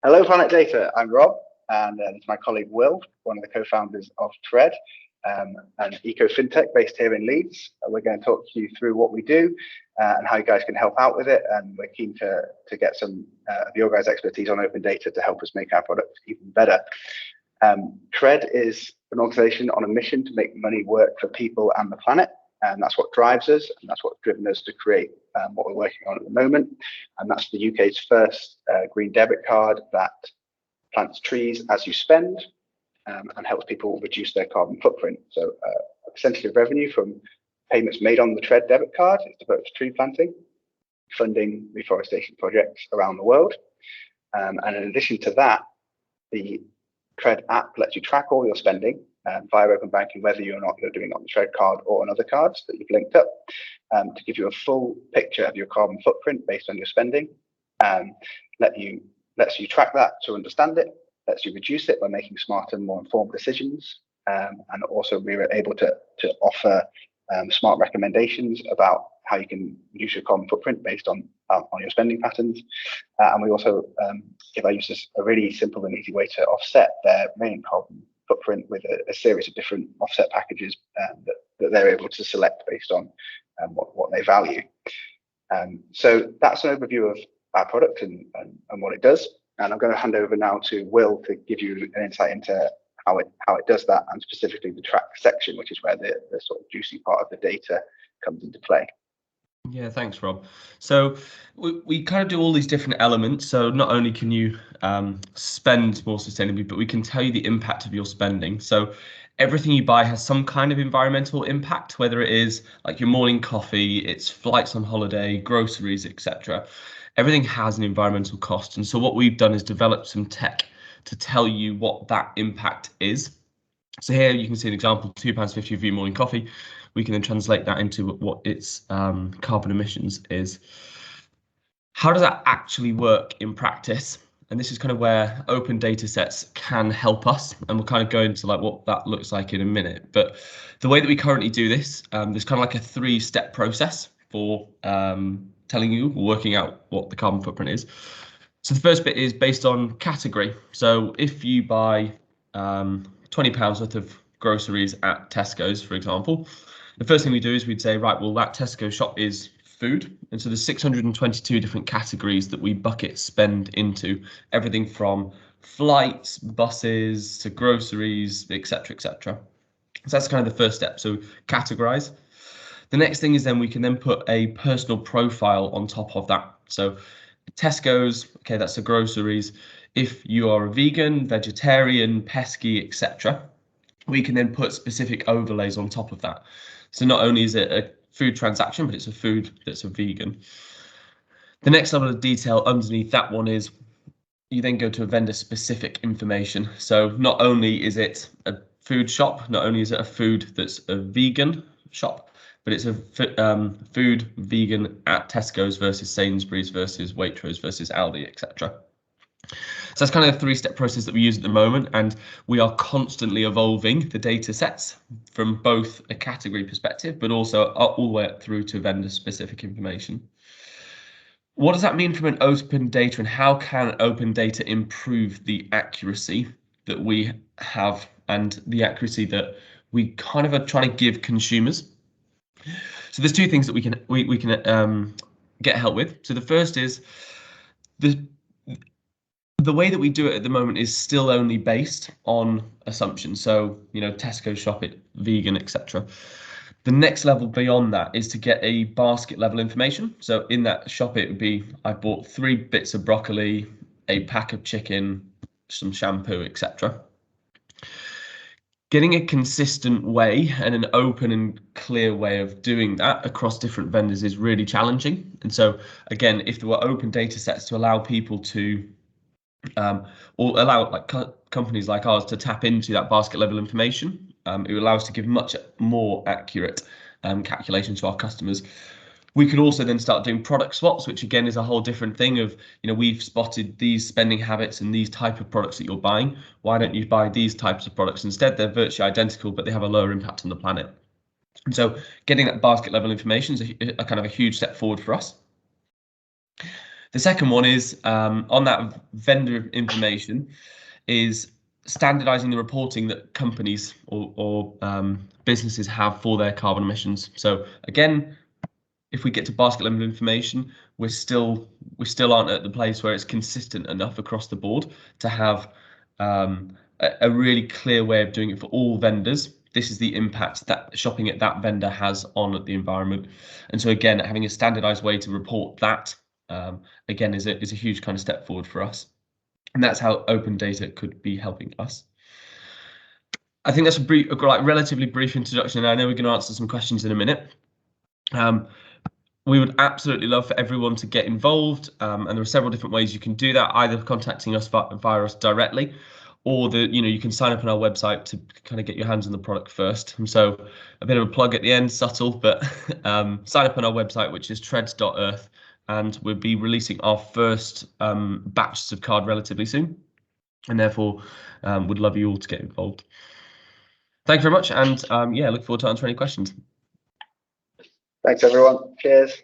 Hello, Planet Data. I'm Rob, and it's my colleague Will, one of the co-founders of Tread, an eco-fintech based here in Leeds. We're going to talk you through what we do and how you guys can help out with it. And we're keen to get some of your guys' expertise on open data to help us make our product even better. Tread is an organization on a mission to make money work for people and the planet. And that's what drives us, and that's what's driven us to create what we're working on at the moment. And that's the UK's first green debit card that plants trees as you spend and helps people reduce their carbon footprint. So a percentage of revenue from payments made on the Tread debit card is devoted to tree planting, funding reforestation projects around the world. And in addition to that, the Tread app lets you track all your spending via open banking, whether you're doing it on the Tread card or on other cards that you've linked up, to give you a full picture of your carbon footprint based on your spending. Lets you track that to understand it, lets you reduce it by making smarter and more informed decisions, and also we're able to offer smart recommendations about how you can reduce your carbon footprint based on your spending patterns. And we also give our users a really simple and easy way to offset their main carbon footprint with a series of different offset packages that they're able to select based on what they value. So that's an overview of our product and what it does. And I'm going to hand over now to Will to give you an insight into how it does that, and specifically the track section, which is where the sort of juicy part of the data comes into play. Yeah, thanks, Rob. So we kind of do all these different elements. So not only can you spend more sustainably, but we can tell you the impact of your spending. So everything you buy has some kind of environmental impact, whether it is like your morning coffee, it's flights on holiday, groceries, etc. Everything has an environmental cost. And so what we've done is develop some tech to tell you what that impact is. So here you can see an example, £2.50 of your morning coffee. We can then translate that into what its carbon emissions is. How does that actually work in practice? And this is kind of where open data sets can help us, and we'll kind of go into like what that looks like in a minute. But the way that we currently do this, there's kind of like a 3-step process for telling you, working out what the carbon footprint is. So the first bit is based on category. So if you buy £20 worth of groceries at Tesco's, for example, the first thing we do is we'd say, right, well, that Tesco shop is food. And so there's 622 different categories that we bucket spend into, everything from flights, buses, to groceries, etc., etc. So that's kind of the first step. So categorize. The next thing is then we can then put a personal profile on top of that. So Tesco's, okay, that's the groceries. If you are a vegan, vegetarian, pesky, etc., we can then put specific overlays on top of that. So not only is it a food transaction, but it's a food that's a vegan. The next level of detail underneath that one is you then go to a vendor specific information. So not only is it a food shop, not only is it a food that's a vegan shop, but it's a food vegan at Tesco's versus Sainsbury's versus Waitrose versus Aldi, etc. So that's kind of a 3-step process that we use at the moment, and we are constantly evolving the data sets from both a category perspective, but also all the way up through to vendor specific information. What does that mean from an open data, and how can open data improve the accuracy that we have and the accuracy that we kind of are trying to give consumers? So there's 2 things that we can get help with. So the first is the way that we do it at the moment is still only based on assumptions. So, Tesco shop it, vegan, etc. The next level beyond that is to get a basket level information. So in that shop, it would be, I bought 3 bits of broccoli, a pack of chicken, some shampoo, etc. Getting a consistent way and an open and clear way of doing that across different vendors is really challenging. And so again, if there were open data sets to allow people to or allow companies like ours to tap into that basket level information, it would allow us to give much more accurate calculations to our customers. We could also then start doing product swaps, which again is a whole different thing of, we've spotted these spending habits and these type of products that you're buying. Why don't you buy these types of products instead? They're virtually identical, but they have a lower impact on the planet. And so getting that basket level information is a kind of a huge step forward for us. The second one is on that vendor information is standardizing the reporting that companies or businesses have for their carbon emissions. So again, if we get to basket level information, we still aren't at the place where it's consistent enough across the board to have a really clear way of doing it for all vendors. This is the impact that shopping at that vendor has on the environment. And so again, having a standardized way to report that again is a huge kind of step forward for us. And that's how open data could be helping us. I think that's a relatively brief introduction, and I know we're going to answer some questions in a minute. We would absolutely love for everyone to get involved, and there are several different ways you can do that, either contacting us via us directly, or you can sign up on our website to kind of get your hands on the product first. And so a bit of a plug at the end, subtle, but sign up on our website, which is treads.earth, and we'll be releasing our first batches of card relatively soon, and therefore would love you all to get involved. Thank you very much, and yeah, look forward to answering any questions. Thanks, everyone. Cheers.